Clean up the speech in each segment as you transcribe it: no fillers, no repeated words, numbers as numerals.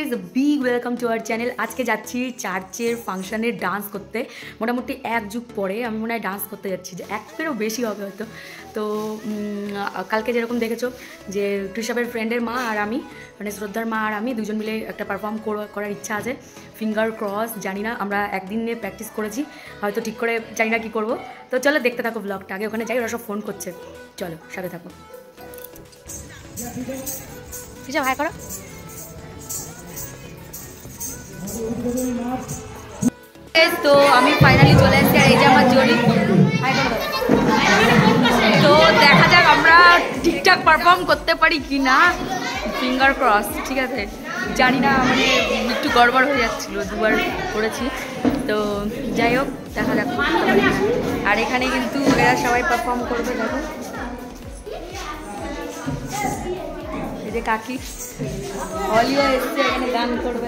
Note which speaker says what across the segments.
Speaker 1: Guys, big welcome to our channel. আজকে যাচ্ছি চার্চের ফাংশানে ডান্স করতে। মোটামুটি এক যুগ পরে আমি মনে হয় ডান্স করতে যাচ্ছি, যে একেরও বেশি হবে হয়তো। তো কালকে যেরকম দেখেছো যে ঋষভের ফ্রেন্ডের মা আর আমি, মানে শ্রদ্ধার মা আর আমি দুজন মিলে একটা পারফর্ম করার ইচ্ছা আছে। ফিঙ্গার ক্রস, জানি না, আমরা একদিনে প্র্যাকটিস করেছি, হয়তো ঠিক করে জানি না কী করবো। তো চলো দেখতে থাকো ব্লগটা। আগে ওখানে যাই, ওরা সব ফোন করছে, চলো সাথে থাকো। ঋষভ হাই করো। তো আমি ফাইনালি চলে এসেছি, আর এই যে আমার জড়ি। তো দেখা যাক আমরা ঠিকঠাক পারফর্ম করতে পারি কি না। ফিঙ্গার ক্রস, ঠিক আছে। জানি না, মানে একটু গড়বড় হয়ে যাচ্ছিলো, দুবার করেছি। তো যাই হোক, দেখা যাক। আর এখানে কিন্তু এরা সবাই পারফর্ম করবে, দেখো এই যে কাকি হলিও এসছে, এখানে গান করবে।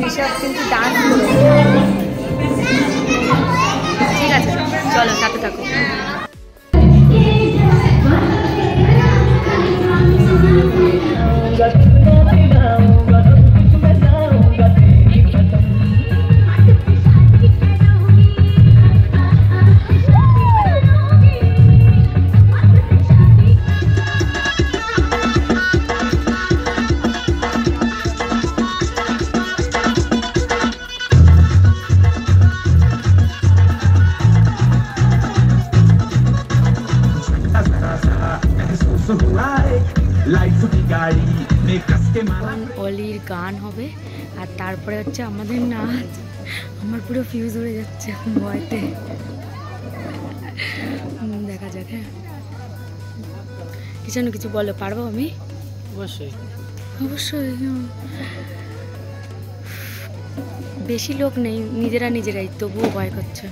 Speaker 1: ঋষভ কিন্তু ডান্স করবে, ঠিক আছে। চলো সাথে থাকো। অলির গান হবে, আর তারপরে হচ্ছে আমাদের নাচ। আমার পুরো ফিউজ উড়ে যাচ্ছে ভয়তে। দেখা যাক। হ্যাঁ, কিছু না কিছু বলো, পারবো আমি? অবশ্যই অবশ্যই। বেশি লোক নেই, নিজেরাই, তবুও ভয় করছে।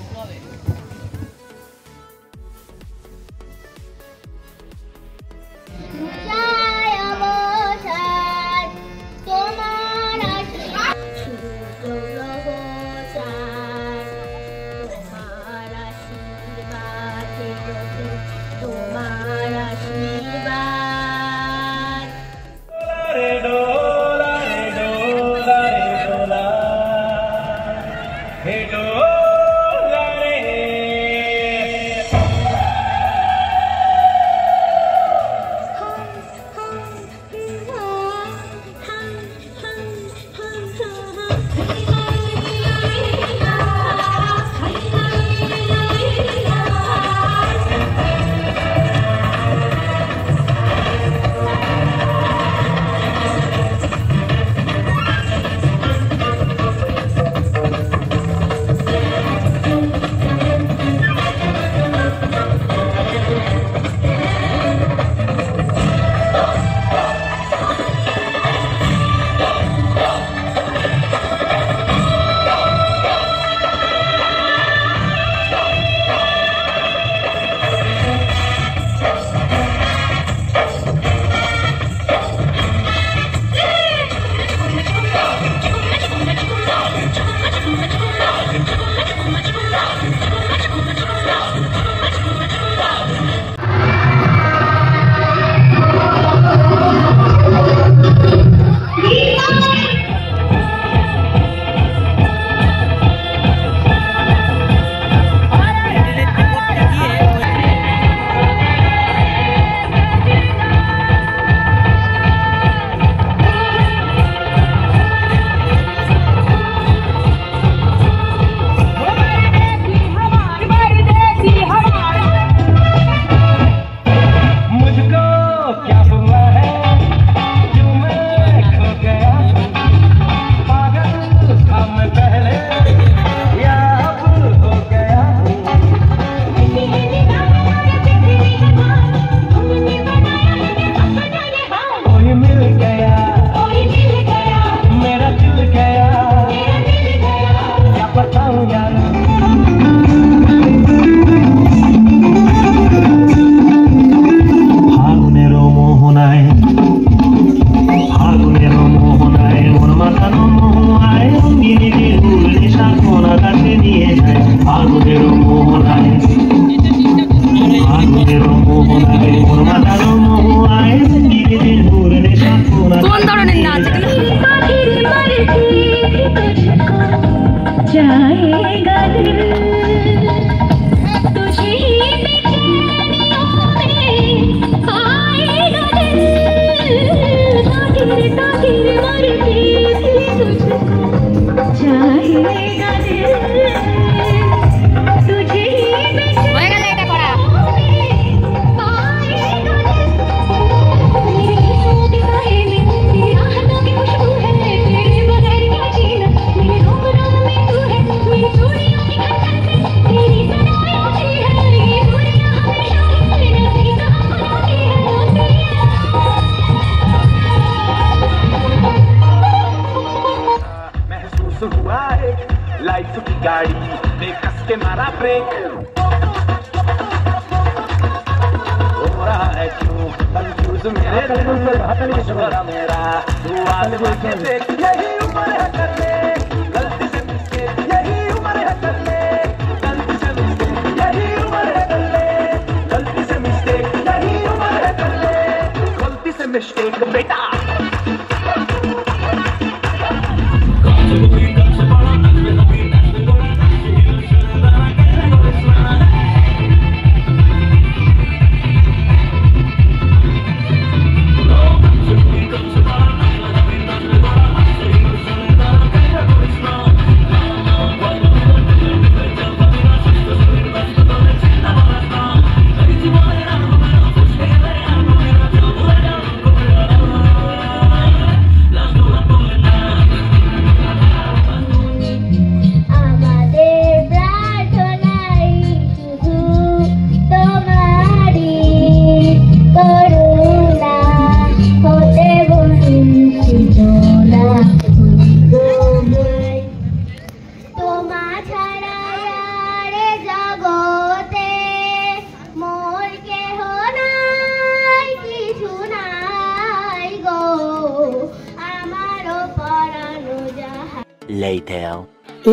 Speaker 2: गाड़ी बेकस के मारा ब्रेक हो रहा है क्यों कंफ्यूज मेरे मशवरा मेरा तू आजमा के देख यही उम्र है कर ले गलती से मिस्टेक यही उम्र है कर ले गलती से मिस्टेक यही उम्र है कर ले गलती से मिस्टेक यही उम्र है कर ले गलती से मिस्टेक बेटा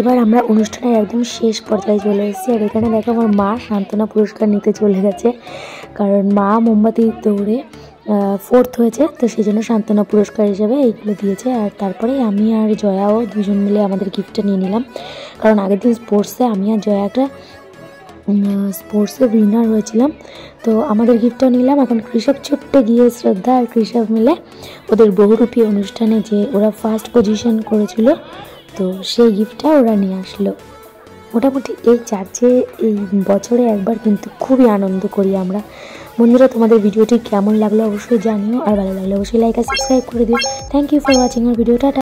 Speaker 3: এবার আমরা অনুষ্ঠানের একদম শেষ পর্যায়ে চলে এসেছি। আর এখানে দেখো আমার মা সান্ত্বনা পুরস্কার নিতে চলে গেছে, কারণ মা মোমবাতি দৌড়ে 4th হয়েছে, তো সেই জন্য সান্ত্বনা পুরস্কার হিসেবে এইগুলো দিয়েছে। আর তারপরে আমি আর জয়াও দুজন মিলে আমাদের গিফটটা নিয়ে নিলাম, কারণ আগের দিন স্পোর্টসে আমি আর জয়া একটা স্পোর্টসে উইনার হয়েছিলাম, তো আমাদের গিফটটা নিলাম। এখন কৃষক ছোট্ট গিয়ে শ্রদ্ধা আর কৃষক মিলে ওদের বহুরূপী অনুষ্ঠানে যে ওরা ফার্স্ট পজিশন করেছিল, তো সেই গিফটটা ওরা নিয়ে আসলো। মোটামুটি এই চার্চে এই বছরে একবার কিন্তু খুবই আনন্দ করি আমরা। বন্ধুরা, তোমাদের ভিডিওটি কেমন লাগলো অবশ্যই জানিও, আর ভালো লাগলে অবশ্যই লাইক আর সাবস্ক্রাইব করে দিও। Thank you for watching our video. Tata.